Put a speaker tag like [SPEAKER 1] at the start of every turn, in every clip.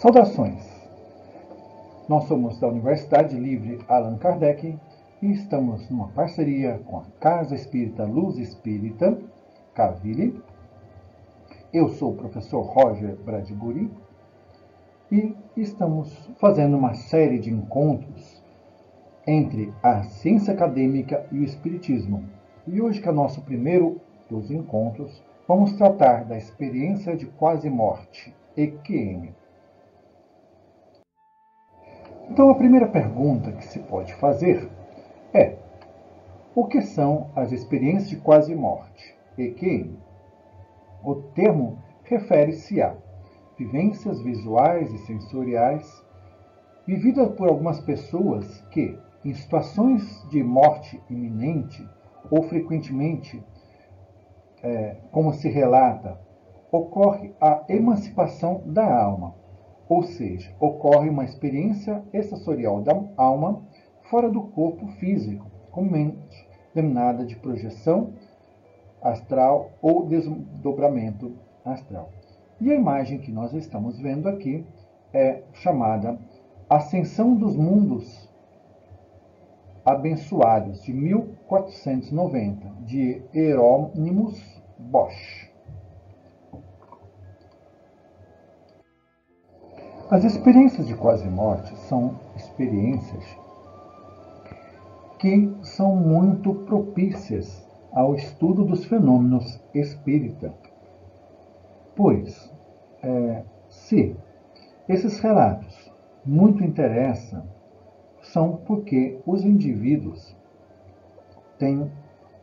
[SPEAKER 1] Saudações! Nós somos da Universidade Livre Allan Kardec e estamos numa parceria com a Casa Espírita Luz Espírita, Caville. Eu sou o professor Roger Bradbury e estamos fazendo uma série de encontros entre a ciência acadêmica e o espiritismo. E hoje, que é o nosso primeiro dos encontros, vamos tratar da experiência de quase-morte, EQM. Então, a primeira pergunta que se pode fazer é: o que são as experiências de quase-morte, EQM? O termo refere-se a vivências visuais e sensoriais vividas por algumas pessoas que, em situações de morte iminente ou frequentemente, como se relata, ocorre a emancipação da alma, ou seja, ocorre uma experiência extrasensorial da alma fora do corpo físico, comumente denominada de projeção astral ou desdobramento astral. E a imagem que nós estamos vendo aqui é chamada Ascensão dos Mundos Abençoados, de 1490, de Hieronymus Bosch. As experiências de quase-morte são experiências que são muito propícias ao estudo dos fenômenos espírita. Pois, se esses relatos muito interessam, são porque os indivíduos têm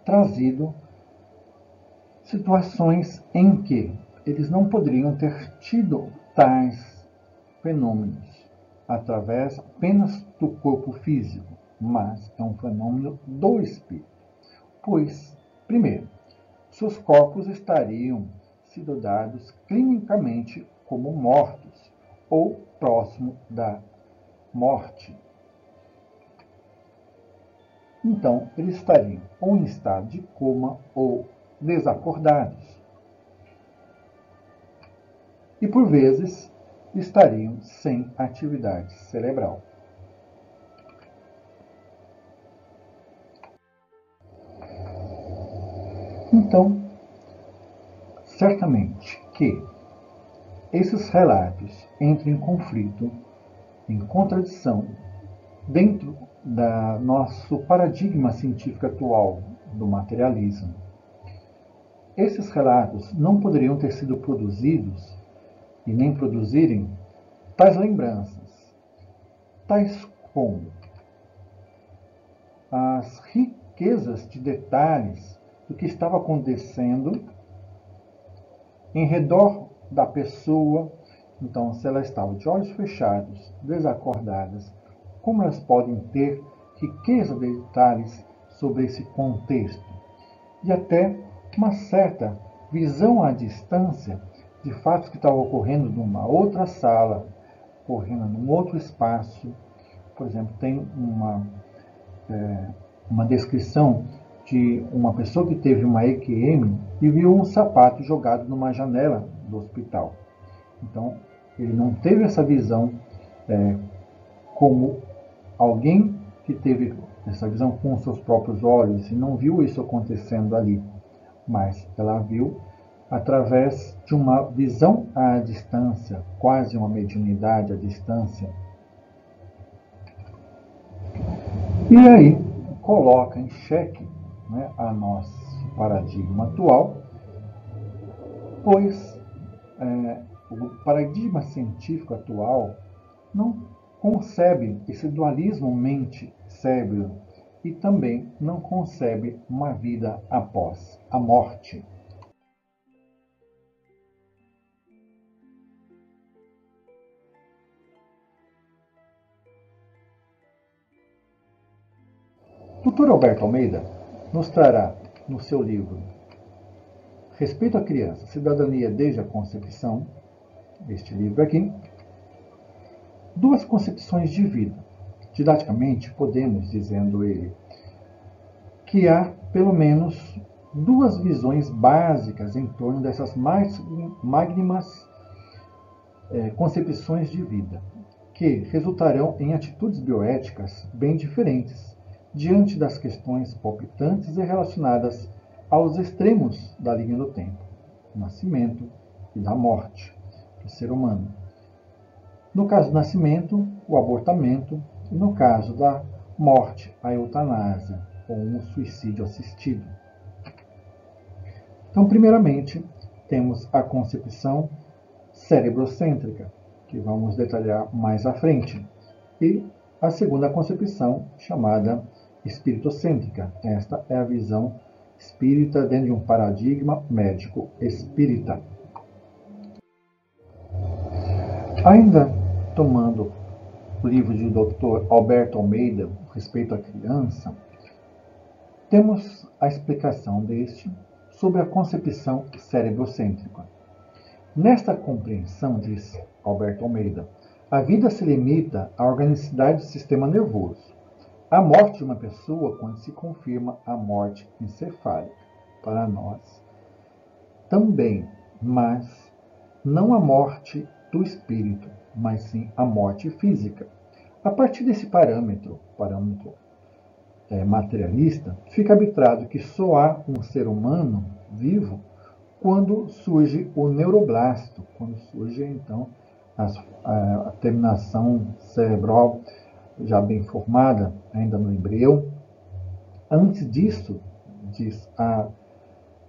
[SPEAKER 1] trazido situações em que eles não poderiam ter tido tais fenômenos através apenas do corpo físico, mas é um fenômeno do espírito. Pois, primeiro, seus corpos estariam sido dados clinicamente como mortos ou próximo da morte. Então, eles estariam ou em estado de coma ou desacordados. E, por vezes, estariam sem atividade cerebral. Então, certamente que esses relatos entram em conflito, em contradição, dentro do nosso paradigma científico atual do materialismo. Esses relatos não poderiam ter sido produzidos e nem produzirem tais lembranças, tais como as riquezas de detalhes do que estava acontecendo em redor da pessoa. Então, se ela estava de olhos fechados, desacordadas, como elas podem ter riqueza de detalhes sobre esse contexto? E até uma certa visão à distância de fatos que estavam ocorrendo numa outra sala, ocorrendo num outro espaço. Por exemplo, tem uma descrição de uma pessoa que teve uma EQM e viu um sapato jogado numa janela do hospital. Então, ele não teve essa visão como alguém que teve essa visão com seus próprios olhos e não viu isso acontecendo ali, mas ela viu através de uma visão à distância, quase uma mediunidade à distância. E aí coloca em xeque a nosso paradigma atual, pois o paradigma científico atual não concebe esse dualismo mente-cérebro e também não concebe uma vida após a morte. Dr. Alberto Almeida nos trará no seu livro Respeito à Criança, Cidadania desde a Concepção, este livro aqui, duas concepções de vida. Didaticamente, podemos, dizendo ele, que há pelo menos duas visões básicas em torno dessas mais magnas concepções de vida, que resultarão em atitudes bioéticas bem diferentes, diante das questões palpitantes e relacionadas aos extremos da linha do tempo, do nascimento e da morte do ser humano. No caso do nascimento, o abortamento, e no caso da morte, a eutanásia, ou um suicídio assistido. Então, primeiramente, temos a concepção cerebrocêntrica, que vamos detalhar mais à frente, e a segunda concepção, chamada espiritocêntrica. Esta é a visão espírita dentro de um paradigma médico espírita. Ainda tomando o livro de Dr. Alberto Almeida, Respeito à Criança, temos a explicação deste sobre a concepção cerebrocêntrica. Nesta compreensão, diz Alberto Almeida, a vida se limita à organicidade do sistema nervoso. A morte de uma pessoa quando se confirma a morte encefálica, para nós também, mas não a morte do espírito, mas sim a morte física. A partir desse parâmetro materialista, fica arbitrado que só há um ser humano vivo quando surge o neuroblasto, quando surge então a terminação cerebral já bem formada, ainda no embrião. Antes disso, diz a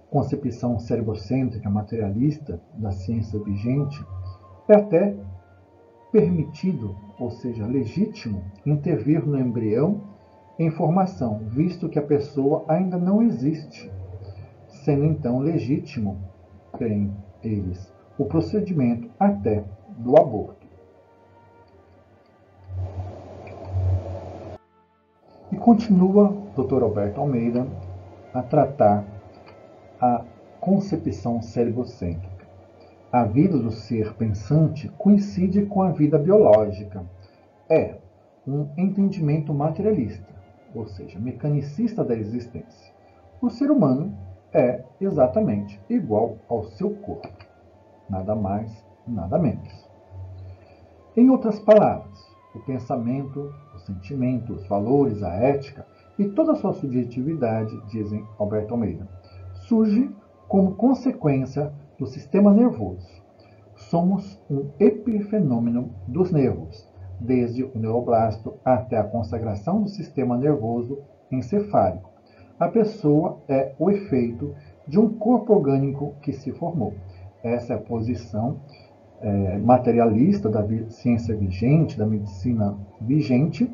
[SPEAKER 1] concepção cerebrocêntrica materialista da ciência vigente, é até permitido, ou seja, legítimo, intervir no embrião em formação, visto que a pessoa ainda não existe, sendo então legítimo, creem eles, o procedimento até do aborto. E continua o Dr. Alberto Almeida a tratar a concepção cerebrocêntrica. A vida do ser pensante coincide com a vida biológica. É um entendimento materialista, ou seja, mecanicista da existência. O ser humano é exatamente igual ao seu corpo, nada mais, nada menos. Em outras palavras, o pensamento, o sentimento, os valores, a ética e toda a sua subjetividade, dizem Alberto Almeida, surge como consequência do sistema nervoso. Somos um epifenômeno dos nervos, desde o neuroblasto até a consagração do sistema nervoso encefálico. A pessoa é o efeito de um corpo orgânico que se formou. Essa é a posição materialista da ciência vigente, da medicina vigente,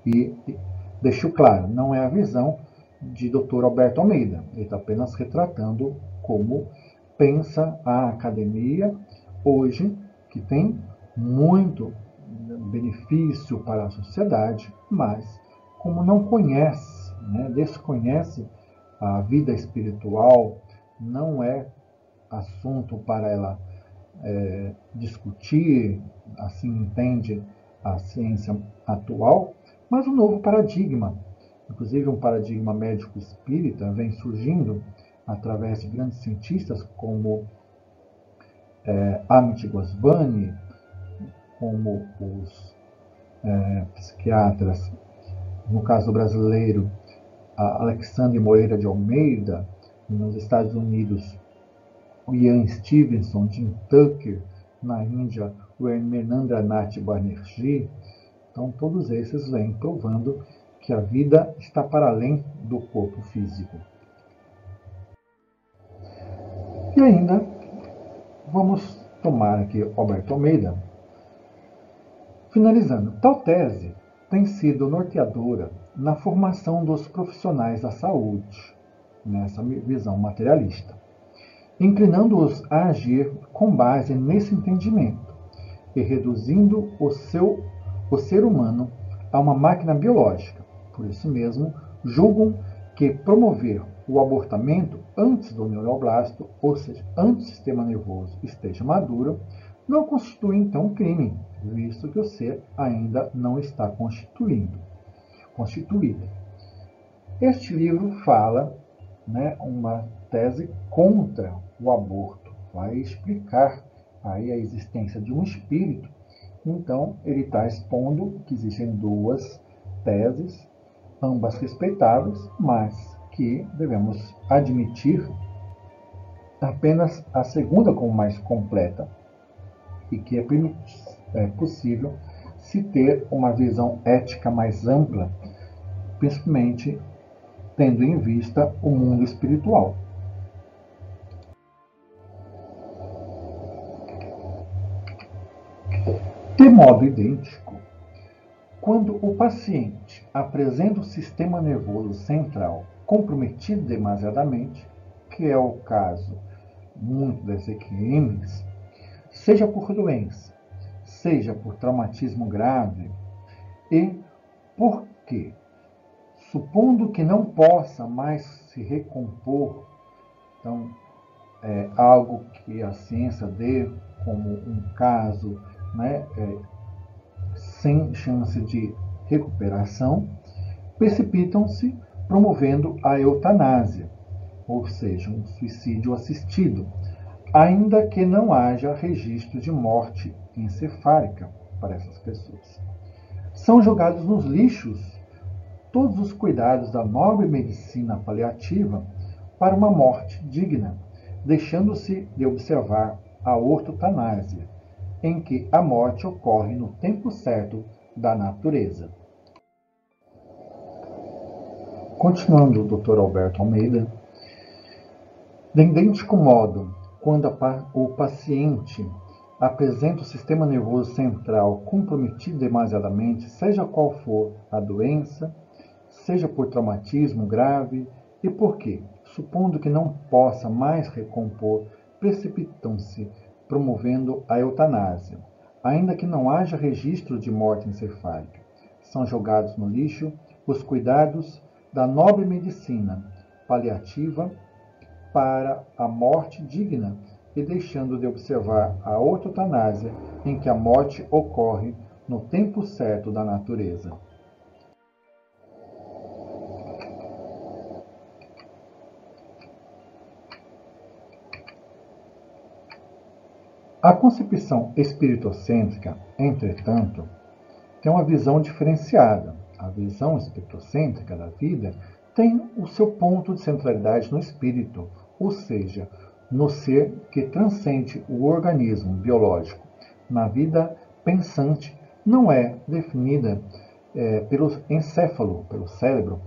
[SPEAKER 1] e deixo claro, não é a visão de Dr. Alberto Almeida. Ele está apenas retratando como pensa a academia hoje, que tem muito benefício para a sociedade, mas como não conhece, desconhece a vida espiritual, não é assunto para ela discutir, assim entende a ciência atual, mas um novo paradigma. Inclusive um paradigma médico espírita vem surgindo através de grandes cientistas como Amit Goswami, como os psiquiatras, no caso brasileiro, Alexandre Moreira de Almeida, nos Estados Unidos, o Ian Stevenson, Jim Tucker, na Índia, o Hernandranath Banerjee. Então, todos esses vêm provando que a vida está para além do corpo físico. E ainda, vamos tomar aqui Alberto Almeida. Finalizando, tal tese tem sido norteadora na formação dos profissionais da saúde, nessa visão materialista, inclinando-os a agir com base nesse entendimento e reduzindo o ser humano a uma máquina biológica. Por isso mesmo, julgam que promover o abortamento antes do neuroblasto, ou seja, antes do sistema nervoso esteja maduro, não constitui então crime, visto que o ser ainda não está constituído. Este livro fala uma tese contra o aborto, vai explicar aí a existência de um espírito, então ele está expondo que existem duas teses, ambas respeitáveis, mas que devemos admitir apenas a segunda como mais completa e que é possível se ter uma visão ética mais ampla, principalmente tendo em vista o mundo espiritual. De modo idêntico, quando o paciente apresenta o sistema nervoso central comprometido demasiadamente, que é o caso muito das EQMs, seja por doença, seja por traumatismo grave, e porque, supondo que não possa mais se recompor, então é algo que a ciência dê como um caso, né, sem chance de recuperação, precipitam-se promovendo a eutanásia, ou seja, um suicídio assistido, ainda que não haja registro de morte encefálica para essas pessoas. São jogados nos lixos todos os cuidados da nobre medicina paliativa para uma morte digna, deixando-se de observar a ortotanásia, em que a morte ocorre no tempo certo da natureza. Continuando o Dr. Alberto Almeida, de idêntico modo, quando o paciente apresenta o sistema nervoso central comprometido demasiadamente, seja qual for a doença, seja por traumatismo grave, e por quê? Supondo que não possa mais recompor, precipitam-se promovendo a eutanásia, ainda que não haja registro de morte encefálica. São jogados no lixo os cuidados da nobre medicina paliativa para a morte digna e deixando de observar a ortotanásia, em que a morte ocorre no tempo certo da natureza. A concepção espiritocêntrica, entretanto, tem uma visão diferenciada. A visão espiritocêntrica da vida tem o seu ponto de centralidade no espírito, ou seja, no ser que transcende o organismo biológico. Na vida pensante, não é definida pelo encéfalo, pelo cérebro.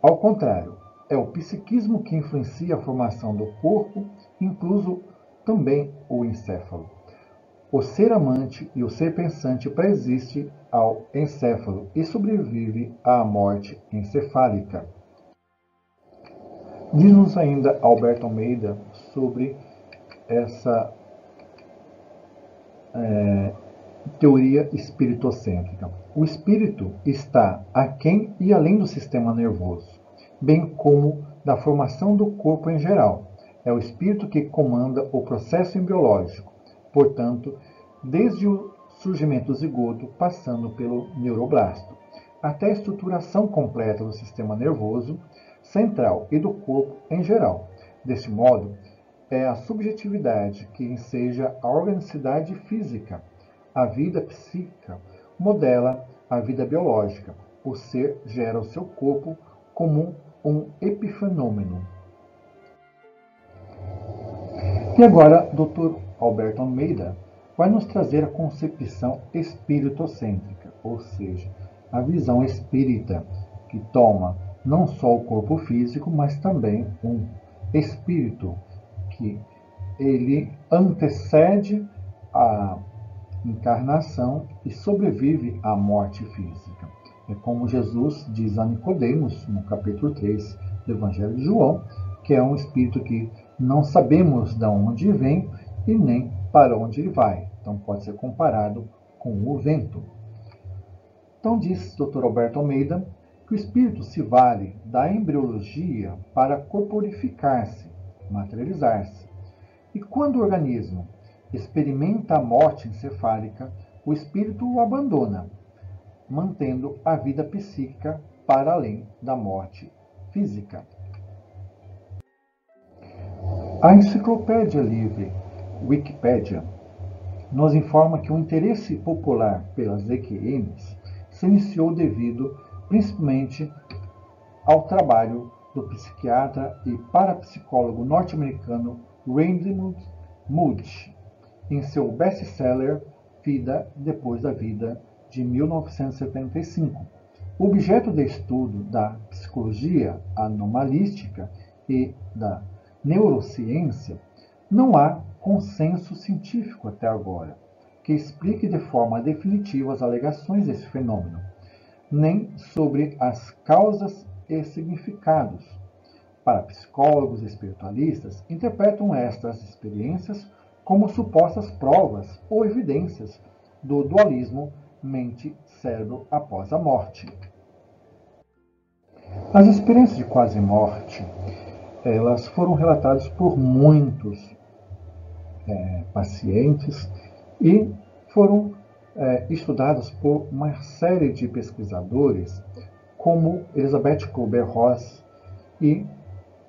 [SPEAKER 1] Ao contrário, é o psiquismo que influencia a formação do corpo, incluso também o encéfalo. O ser amante e o ser pensante preexiste ao encéfalo e sobrevive à morte encefálica. Diz-nos ainda Alberto Almeida sobre essa teoria espiritocêntrica. O espírito está aquém e além do sistema nervoso, bem como da formação do corpo em geral. É o espírito que comanda o processo embriológico, portanto, desde o surgimento do zigoto, passando pelo neuroblasto, até a estruturação completa do sistema nervoso central e do corpo em geral. Deste modo, é a subjetividade que enseja a organicidade física. A vida psíquica modela a vida biológica. O ser gera o seu corpo como um epifenômeno. E agora, Dr. Alberto Almeida vai nos trazer a concepção espiritocêntrica, ou seja, a visão espírita, que toma não só o corpo físico, mas também um espírito, que ele antecede a encarnação e sobrevive à morte física. É como Jesus diz a Nicodemos, no capítulo 3 do Evangelho de João, que é um espírito que não sabemos de onde vem e nem para onde ele vai. Então pode ser comparado com o vento. Então diz Dr. Alberto Almeida que o espírito se vale da embriologia para corporificar-se, materializar-se. E quando o organismo experimenta a morte encefálica, o espírito o abandona, mantendo a vida psíquica para além da morte física. A enciclopédia livre Wikipédia nos informa que o interesse popular pelas EQMs se iniciou devido principalmente ao trabalho do psiquiatra e parapsicólogo norte-americano Raymond Moody, em seu best-seller Vida Depois da Vida, de 1975. O objeto de estudo da psicologia anomalística e da neurociência, não há consenso científico até agora que explique de forma definitiva as alegações desse fenômeno, nem sobre as causas e significados. Para psicólogos e espiritualistas, interpretam estas experiências como supostas provas ou evidências do dualismo mente-cérebro após a morte. As experiências de quase-morte, elas foram relatadas por muitos pacientes e foram estudadas por uma série de pesquisadores, como Elizabeth Kubler-Ross e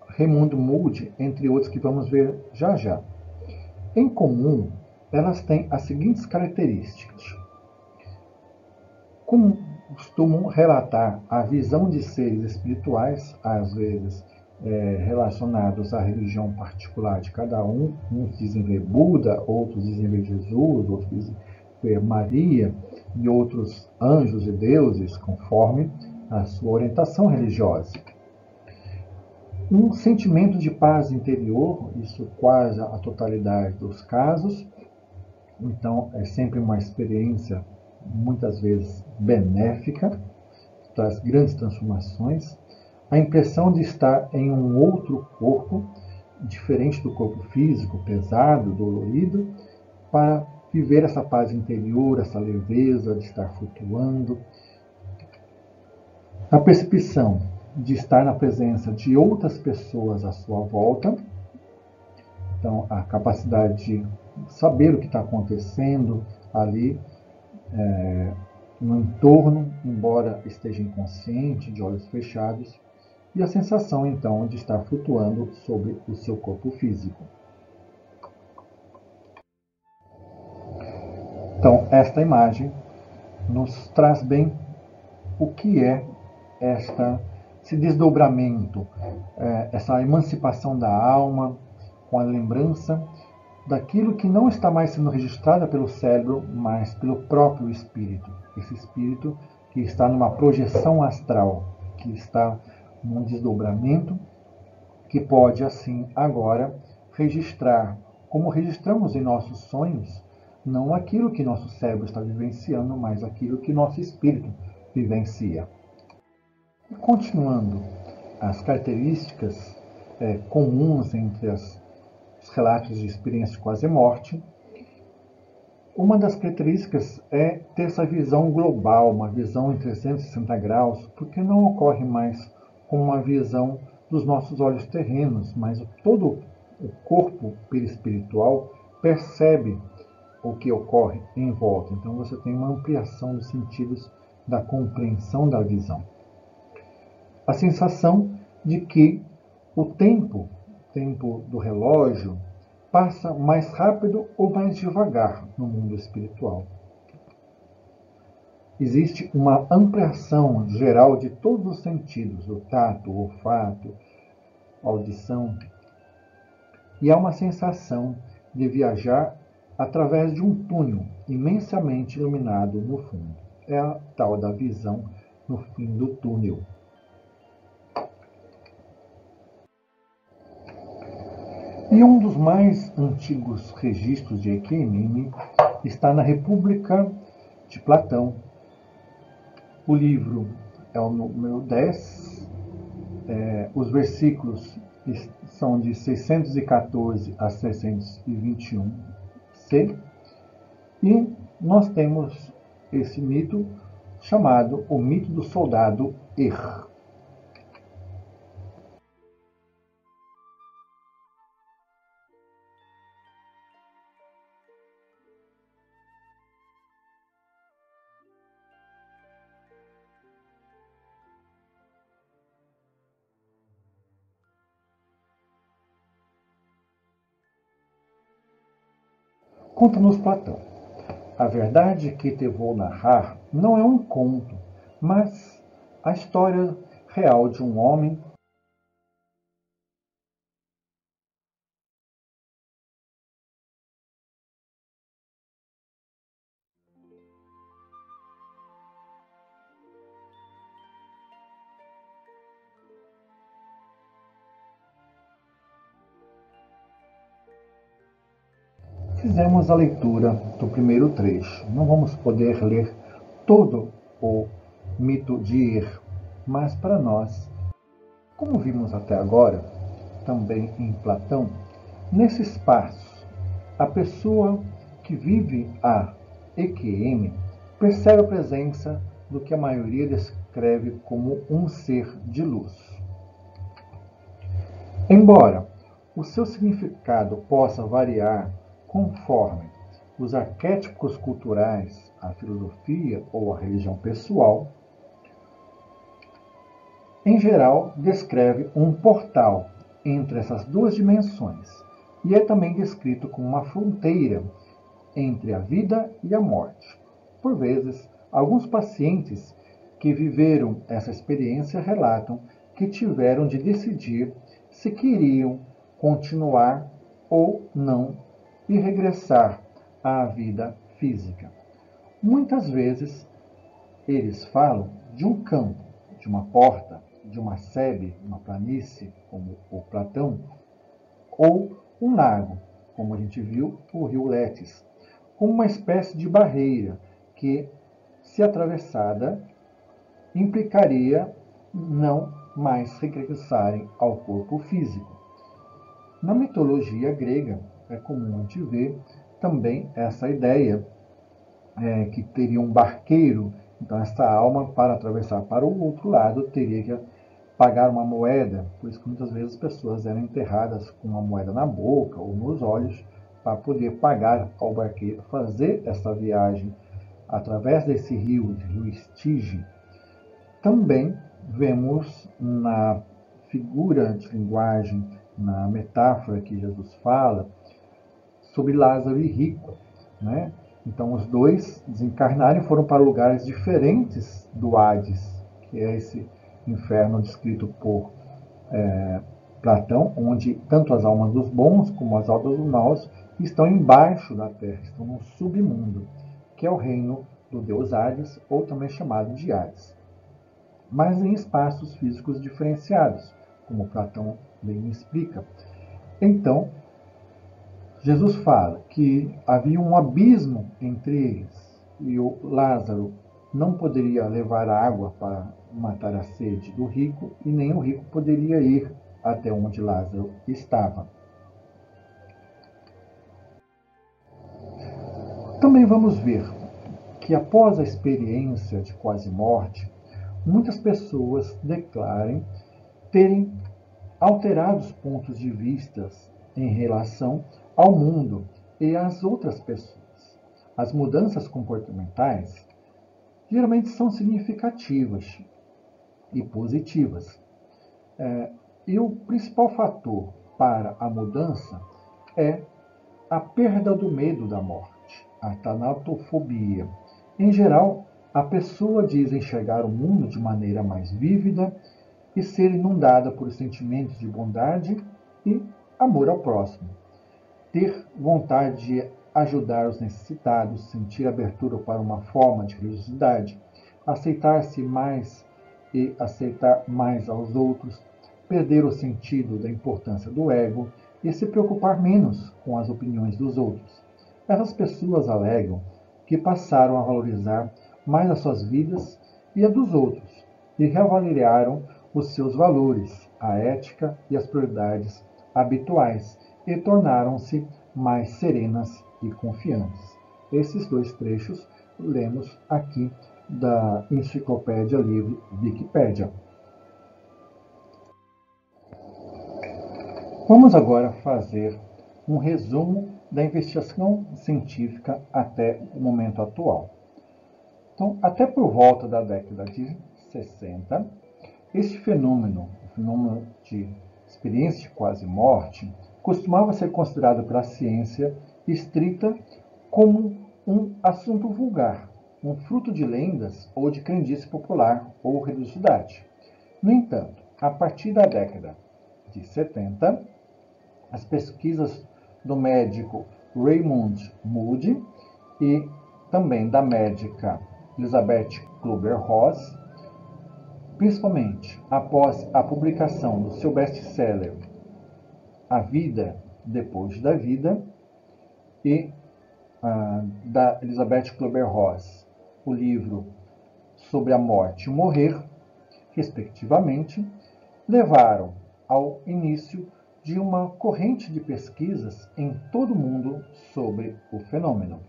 [SPEAKER 1] Raymond Moody, entre outros que vamos ver já já. Em comum, elas têm as seguintes características. Costumam relatar a visão de seres espirituais, às vezes relacionados à religião particular de cada um. Uns dizem ver Buda, outros dizem ver Jesus, outros dizem ver Maria e outros anjos e deuses, conforme a sua orientação religiosa. Um sentimento de paz interior, isso quase a totalidade dos casos. Então, é sempre uma experiência, muitas vezes, benéfica, traz grandes transformações. A impressão de estar em um outro corpo, diferente do corpo físico, pesado, dolorido, para viver essa paz interior, essa leveza de estar flutuando. A percepção de estar na presença de outras pessoas à sua volta. Então, a capacidade de saber o que está acontecendo ali no entorno, embora esteja inconsciente, de olhos fechados. E a sensação, então, de estar flutuando sobre o seu corpo físico. Então, esta imagem nos traz bem o que é esse desdobramento, essa emancipação da alma, com a lembrança daquilo que não está mais sendo registrado pelo cérebro, mas pelo próprio espírito. Esse espírito que está numa projeção astral, que está num desdobramento, que pode, assim, agora registrar, como registramos em nossos sonhos, não aquilo que nosso cérebro está vivenciando, mas aquilo que nosso espírito vivencia. E continuando, as características comuns entre os relatos de experiência de quase-morte, uma das características é ter essa visão global, uma visão em 360 graus, porque não ocorre mais com uma visão dos nossos olhos terrenos, mas todo o corpo perispiritual percebe o que ocorre em volta. Então você tem uma ampliação dos sentidos da compreensão da visão. A sensação de que o tempo do relógio passa mais rápido ou mais devagar no mundo espiritual. Existe uma ampliação geral de todos os sentidos, o tato, o olfato, a audição, e há uma sensação de viajar através de um túnel imensamente iluminado no fundo. É a tal da visão no fim do túnel. E um dos mais antigos registros de EQM está na República de Platão. O livro é o número 10, os versículos são de 614 a 621c, e nós temos esse mito chamado o mito do soldado Er. Conta-nos Platão. A verdade que te vou narrar não é um conto, mas a história real de um homem. Fizemos a leitura do primeiro trecho. Não vamos poder ler todo o mito de Ir, mas para nós, como vimos até agora, também em Platão, nesse espaço, a pessoa que vive a EQM percebe a presença do que a maioria descreve como um ser de luz. Embora o seu significado possa variar conforme os arquétipos culturais, a filosofia ou a religião pessoal, em geral descreve um portal entre essas duas dimensões e é também descrito como uma fronteira entre a vida e a morte. Por vezes, alguns pacientes que viveram essa experiência relatam que tiveram de decidir se queriam continuar ou não e regressar à vida física. Muitas vezes, eles falam de um campo, de uma porta, de uma sebe, uma planície, como o Platão, ou um lago, como a gente viu o rio Letes, como uma espécie de barreira que, se atravessada, implicaria não mais regressarem ao corpo físico. Na mitologia grega, é comum a gente ver também essa ideia que teria um barqueiro, então essa alma, para atravessar para o outro lado, teria que pagar uma moeda, por isso que muitas vezes as pessoas eram enterradas com uma moeda na boca ou nos olhos, para poder pagar ao barqueiro fazer essa viagem através desse rio, de rio Estige. Também vemos na figura de linguagem, na metáfora que Jesus fala, sobre Lázaro e Rico, né? Então os dois desencarnaram e foram para lugares diferentes do Hades, que é esse inferno descrito por Platão, onde tanto as almas dos bons como as almas dos maus estão embaixo da terra, estão no submundo, que é o reino do deus Hades, ou também chamado de Hades, mas em espaços físicos diferenciados, como Platão bem explica. Então, Jesus fala que havia um abismo entre eles e o Lázaro não poderia levar água para matar a sede do rico e nem o rico poderia ir até onde Lázaro estava. Também vamos ver que após a experiência de quase morte, muitas pessoas declarem terem alterados pontos de vista em relação ao mundo e às outras pessoas. As mudanças comportamentais geralmente são significativas e positivas. E o principal fator para a mudança é a perda do medo da morte, a tanatofobia. Em geral, a pessoa diz enxergar o mundo de maneira mais vívida e ser inundada por sentimentos de bondade e amor ao próximo. Ter vontade de ajudar os necessitados, sentir abertura para uma forma de religiosidade, aceitar-se mais e aceitar mais aos outros, perder o sentido da importância do ego e se preocupar menos com as opiniões dos outros. Essas pessoas alegam que passaram a valorizar mais as suas vidas e a dos outros e reavaliaram os seus valores, a ética e as prioridades habituais e tornaram-se mais serenas e confiantes. Esses dois trechos lemos aqui da Enciclopédia Livre Wikipédia. Vamos agora fazer um resumo da investigação científica até o momento atual. Então, até por volta da década de 60, este fenômeno, o fenômeno de experiência de quase morte, costumava ser considerado pela ciência estrita como um assunto vulgar, um fruto de lendas ou de crendice popular ou religiosidade. No entanto, a partir da década de 70, as pesquisas do médico Raymond Moody e também da médica Elizabeth Kübler-Ross, principalmente após a publicação do seu best-seller A Vida Depois da Vida e da Elizabeth Kübler-Ross, o livro Sobre a Morte e o Morrer, respectivamente, levaram ao início de uma corrente de pesquisas em todo o mundo sobre o fenômeno.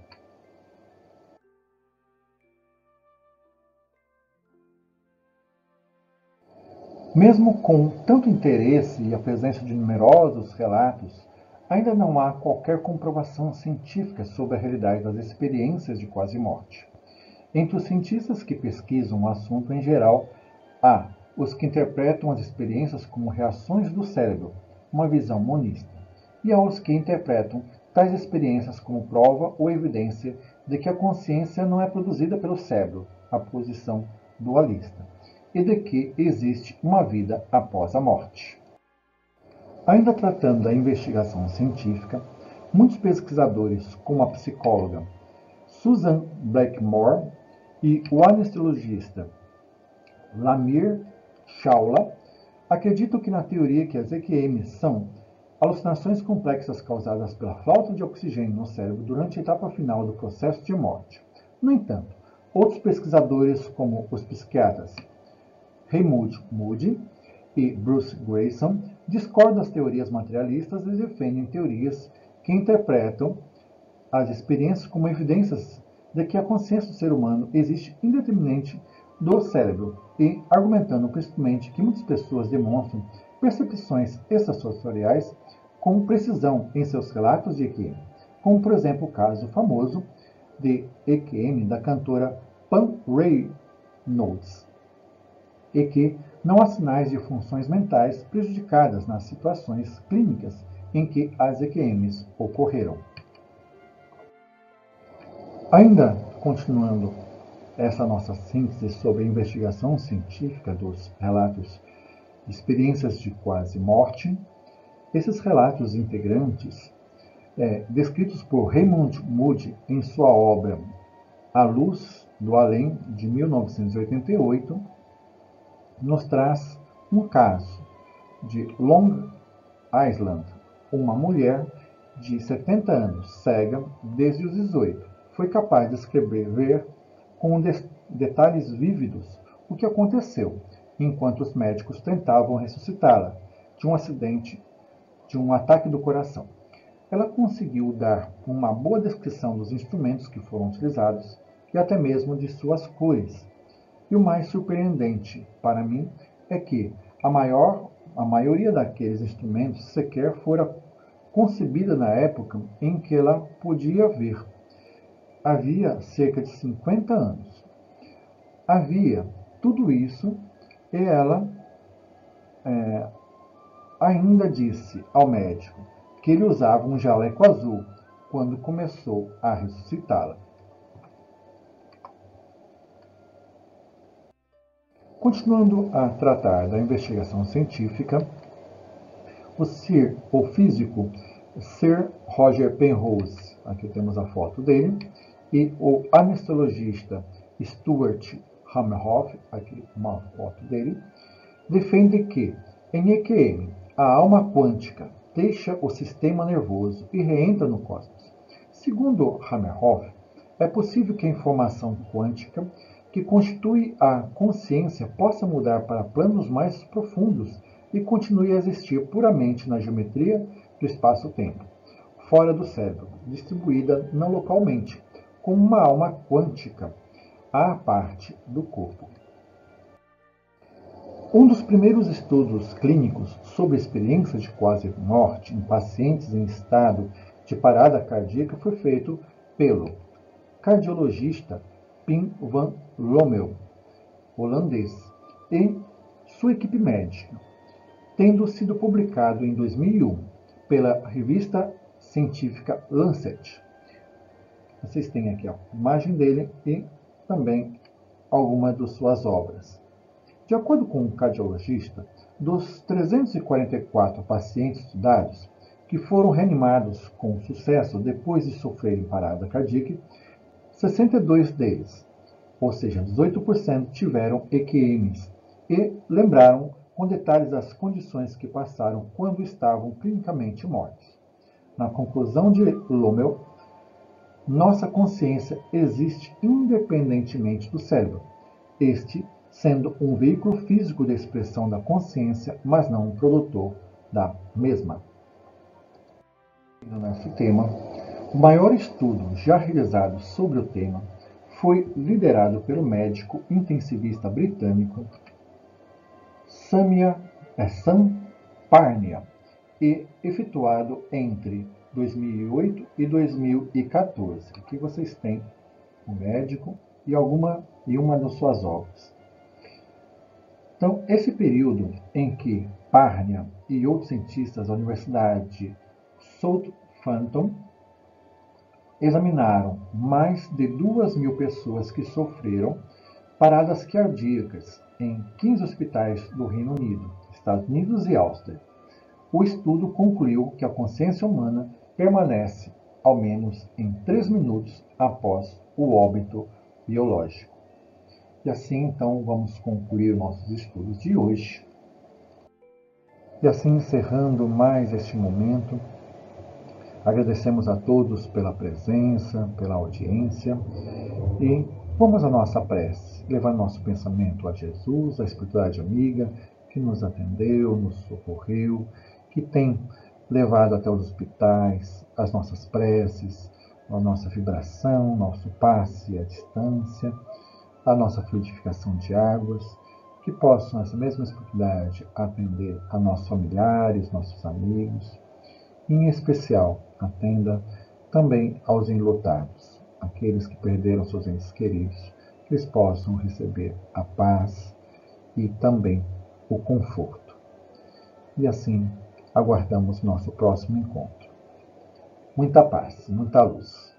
[SPEAKER 1] Mesmo com tanto interesse e a presença de numerosos relatos, ainda não há qualquer comprovação científica sobre a realidade das experiências de quase-morte. Entre os cientistas que pesquisam o assunto em geral, há os que interpretam as experiências como reações do cérebro, uma visão monista, e há os que interpretam tais experiências como prova ou evidência de que a consciência não é produzida pelo cérebro, a posição dualista, e de que existe uma vida após a morte. Ainda tratando da investigação científica, muitos pesquisadores, como a psicóloga Susan Blackmore e o anestesiologista Lamir Chawla, acreditam que na teoria que as EQMs são alucinações complexas causadas pela falta de oxigênio no cérebro durante a etapa final do processo de morte. No entanto, outros pesquisadores, como os psiquiatras Raymond Moody e Bruce Greyson, discordam das teorias materialistas e defendem teorias que interpretam as experiências como evidências de que a consciência do ser humano existe independente do cérebro e argumentando principalmente que muitas pessoas demonstram percepções extrasensoriais com precisão em seus relatos de EQM, como por exemplo o caso famoso de EQM da cantora Pam Reynolds, e que não há sinais de funções mentais prejudicadas nas situações clínicas em que as EQMs ocorreram. Ainda continuando essa nossa síntese sobre a investigação científica dos relatos de experiências de quase morte, esses relatos integrantes, descritos por Raymond Moody em sua obra A Luz do Além, de 1988, nos traz um caso de Long Island, uma mulher de 70 anos, cega desde os 18, foi capaz de escrever com detalhes vívidos o que aconteceu enquanto os médicos tentavam ressuscitá-la de um acidente, de um ataque do coração. Ela conseguiu dar uma boa descrição dos instrumentos que foram utilizados e até mesmo de suas cores. E o mais surpreendente para mim é que a maioria daqueles instrumentos sequer fora concebida na época em que ela podia ver. Havia cerca de 50 anos. Havia tudo isso e ela ainda disse ao médico que ele usava um jaleco azul quando começou a ressuscitá-la. Continuando a tratar da investigação científica, o físico Sir Roger Penrose, aqui temos a foto dele, e o anestesiologista Stuart Hameroff, aqui uma foto dele, defendem que, em EQM, a alma quântica deixa o sistema nervoso e reentra no cosmos. Segundo Hameroff, é possível que a informação quântica que constitui a consciência possa mudar para planos mais profundos e continue a existir puramente na geometria do espaço-tempo, fora do cérebro, distribuída não localmente, como uma alma quântica à parte do corpo. Um dos primeiros estudos clínicos sobre experiências de quase-morte em pacientes em estado de parada cardíaca foi feito pelo cardiologista Pim van Lommel, holandês, e sua equipe médica, tendo sido publicado em 2001 pela revista científica Lancet. Vocês têm aqui a imagem dele e também algumas de suas obras. De acordo com o cardiologista, dos 344 pacientes estudados que foram reanimados com sucesso depois de sofrerem parada cardíaca, 62 deles, ou seja, 18%, tiveram EQMs e lembraram com detalhes das condições que passaram quando estavam clinicamente mortos. Na conclusão de Lommel, nossa consciência existe independentemente do cérebro, este sendo um veículo físico de expressão da consciência, mas não um produtor da mesma. No nosso tema, o maior estudo já realizado sobre o tema foi liderado pelo médico intensivista britânico Sam Parnia e efetuado entre 2008 e 2014. Aqui vocês têm o médico e uma das suas obras. Então, esse período em que Parnia e outros cientistas da Universidade Southampton examinaram mais de 2.000 pessoas que sofreram paradas cardíacas em 15 hospitais do Reino Unido, Estados Unidos e Áustria. O estudo concluiu que a consciência humana permanece ao menos em 3 minutos após o óbito biológico. E assim, então, vamos concluir nossos estudos de hoje. E assim, encerrando mais este momento, agradecemos a todos pela presença, pela audiência e vamos à nossa prece, levar nosso pensamento a Jesus, a espiritualidade amiga que nos atendeu, nos socorreu, que tem levado até os hospitais as nossas preces, a nossa vibração, nosso passe à distância, a nossa fluidificação de águas, que possam essa mesma espiritualidade atender a nossos familiares, nossos amigos, e, em especial, atenda também aos enlutados, aqueles que perderam seus entes queridos, que eles possam receber a paz e também o conforto. E assim, aguardamos nosso próximo encontro. Muita paz, muita luz.